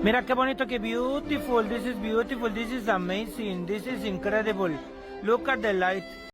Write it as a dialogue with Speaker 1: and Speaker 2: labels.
Speaker 1: Mira qué bonito, qué beautiful. This is beautiful. This is amazing. This is incredible. Look at the light.